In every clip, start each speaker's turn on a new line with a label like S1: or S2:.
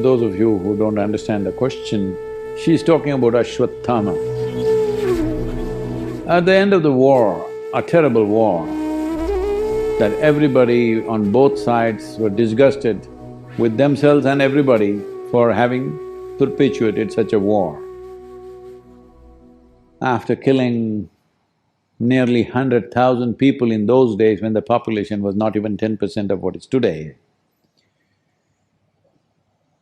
S1: those of you who don't understand the question, she's talking about Ashwatthama. At the end of the war, a terrible war, that everybody on both sides were disgusted with themselves and everybody for having perpetuated such a war. After killing nearly 100,000 people in those days when the population was not even 10% of what is today,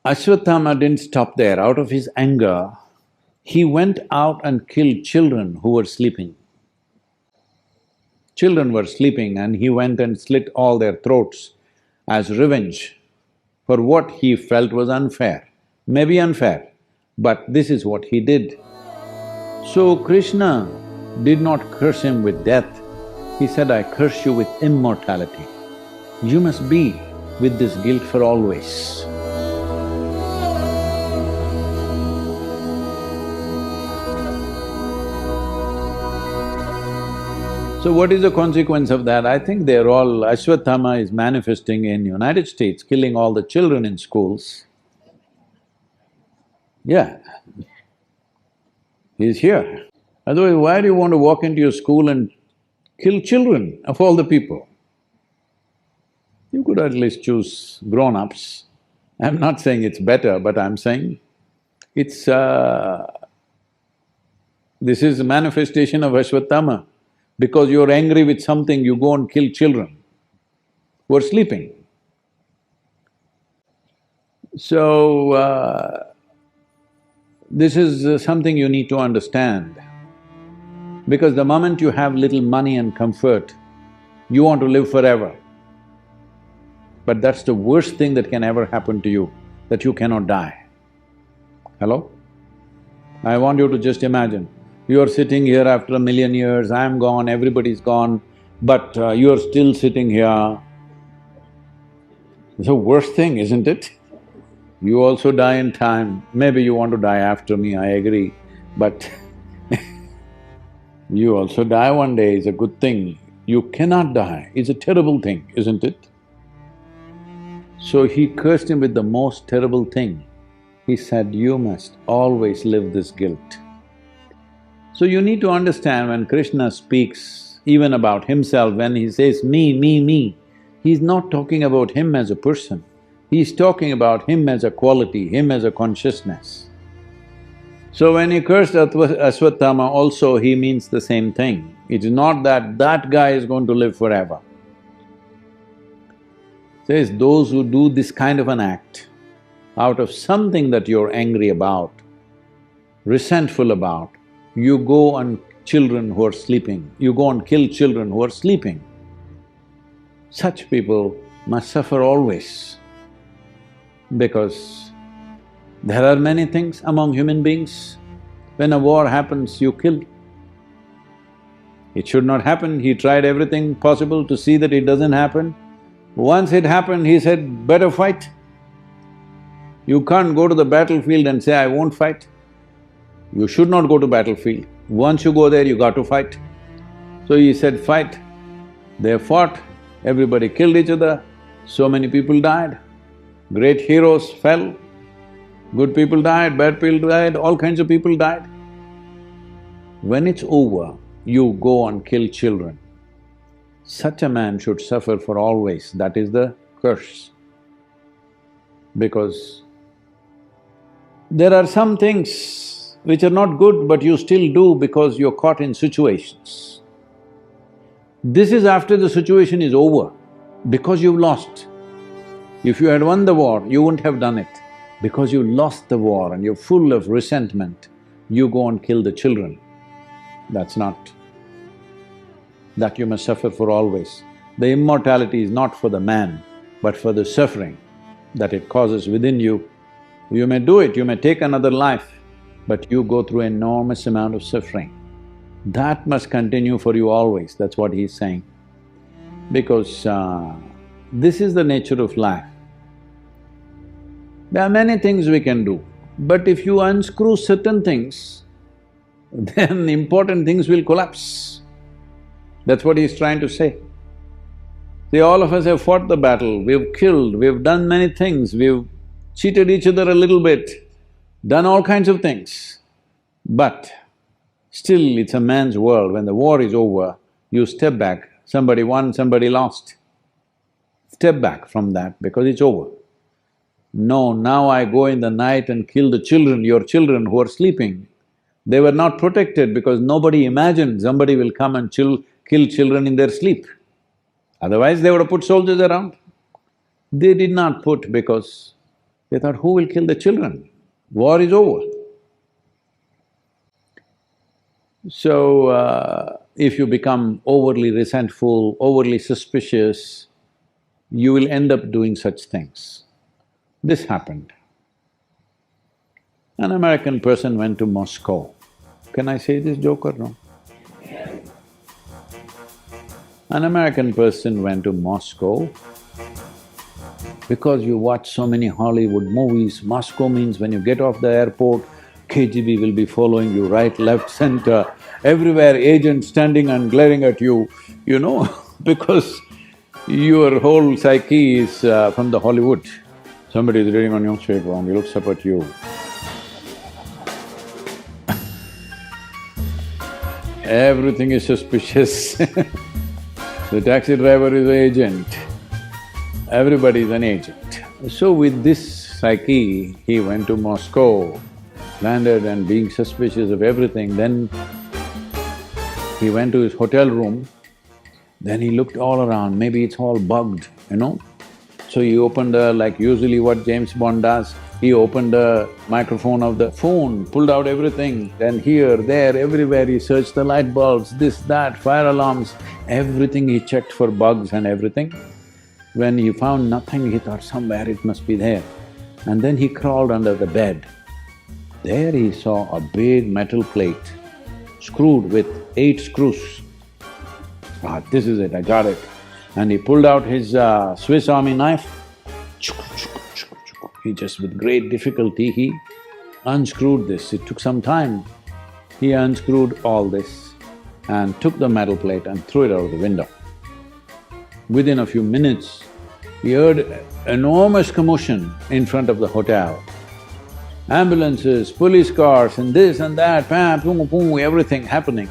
S1: Ashwatthama didn't stop there. Out of his anger, he went out and killed children who were sleeping. Children were sleeping and he went and slit all their throats as revenge for what he felt was unfair. Maybe unfair, but this is what he did. So Krishna did not curse him with death. He said, I curse you with immortality. You must be with this guilt for always. So what is the consequence of that? I think they're all… Ashwatthama is manifesting in United States, killing all the children in schools. Yeah, he's here. Otherwise, why do you want to walk into your school and kill children of all the people? You could at least choose grown-ups. I'm not saying it's better, but I'm saying it's… this is a manifestation of Ashwatthama. Because you're angry with something, you go and kill children who are sleeping. So, this is something you need to understand. Because the moment you have little money and comfort, you want to live forever. But that's the worst thing that can ever happen to you, that you cannot die. Hello? I want you to just imagine, you're sitting here after 1,000,000 years, I'm gone, everybody's gone, but you're still sitting here. It's the worst thing, isn't it? You also die in time. Maybe you want to die after me, I agree, but you also die one day is a good thing. You cannot die, it's a terrible thing, isn't it? So he cursed him with the most terrible thing. He said, you must always live this guilt. So you need to understand when Krishna speaks even about himself, when he says me, he's not talking about him as a person, he's talking about him as a quality, him as a consciousness. So when he cursed Ashwatthama also, he means the same thing. It's not that that guy is going to live forever. Says, those who do this kind of an act out of something that you're angry about, resentful about, you go and children who are sleeping, you go and kill children who are sleeping. Such people must suffer always, because there are many things among human beings. When a war happens, you kill. It should not happen, he tried everything possible to see that it doesn't happen. Once it happened, he said, better fight. You can't go to the battlefield and say, I won't fight. You should not go to battlefield. Once you go there, you got to fight. So he said, fight. They fought, everybody killed each other, so many people died. Great heroes fell, good people died, bad people died, all kinds of people died. When it's over, you go and kill children. Such a man should suffer for always, that is the curse. Because there are some things which are not good, but you still do because you're caught in situations. This is after the situation is over, because you've lost. If you had won the war, you wouldn't have done it. Because you lost the war and you're full of resentment, you go and kill the children. That's not… that you must suffer for always. The immortality is not for the man, but for the suffering that it causes within you. You may do it, you may take another life, but you go through enormous amount of suffering. That must continue for you always, that's what he's saying. Because this is the nature of life. There are many things we can do, but if you unscrew certain things, then important things will collapse. That's what he's trying to say. See, all of us have fought the battle, we've killed, we've done many things, we've cheated each other a little bit, done all kinds of things. But still, it's a man's world. When the war is over, you step back, somebody won, somebody lost. Step back from that because it's over. No, now I go in the night and kill the children, your children who are sleeping. They were not protected because nobody imagined somebody will come and kill children in their sleep. Otherwise, they would have put soldiers around. They did not put because they thought, who will kill the children? War is over. So, if you become overly resentful, overly suspicious, you will end up doing such things. This happened. An American person went to Moscow. Can I say this joke or no? An American person went to Moscow. Because you watch so many Hollywood movies, Moscow means when you get off the airport, KGB will be following you right, left, center, everywhere agents standing and glaring at you, you know, because your whole psyche is from the Hollywood. Somebody is reading a newspaper and he looks up at you. Everything is suspicious. The taxi driver is an agent, everybody is an agent. So with this psyche, he went to Moscow, landed and being suspicious of everything, then he went to his hotel room, then he looked all around, maybe it's all bugged, you know. So he opened like usually what James Bond does, he opened the microphone of the phone, pulled out everything, then here, there, everywhere he searched the light bulbs, this, that, fire alarms, everything he checked for bugs and everything. When he found nothing, he thought somewhere it must be there. And then he crawled under the bed. There he saw a big metal plate screwed with 8 screws. Ah, this is it, I got it. And he pulled out his Swiss Army knife. He just with great difficulty, he unscrewed this. It took some time. He unscrewed all this and took the metal plate and threw it out of the window. Within a few minutes, he heard enormous commotion in front of the hotel. Ambulances, police cars and this and that, pam, boom, boom, everything happening.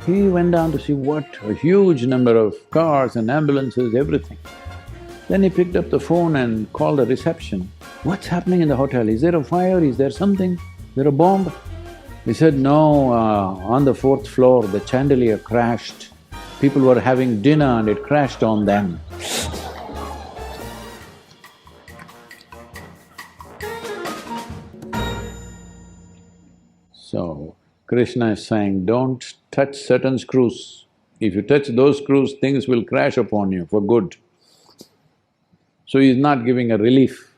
S1: He went down to see what a huge number of cars and ambulances, everything. Then he picked up the phone and called the reception. What's happening in the hotel? Is there a fire? Is there something? Is there a bomb? He said, no, on the 4th floor the chandelier crashed. People were having dinner and it crashed on them. So, Krishna is saying, don't touch certain screws. If you touch those screws, things will crash upon you for good. So he's not giving a relief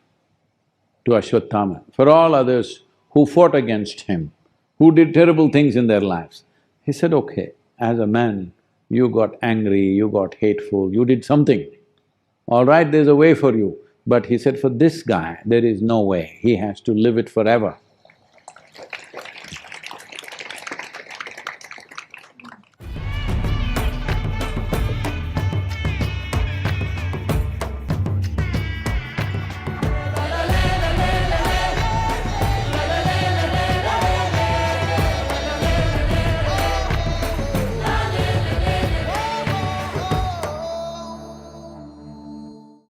S1: to Ashwatthama. For all others who fought against him, who did terrible things in their lives, he said, okay, as a man, you got angry, you got hateful, you did something. All right, there's a way for you. But he said, for this guy, there is no way, he has to live it forever.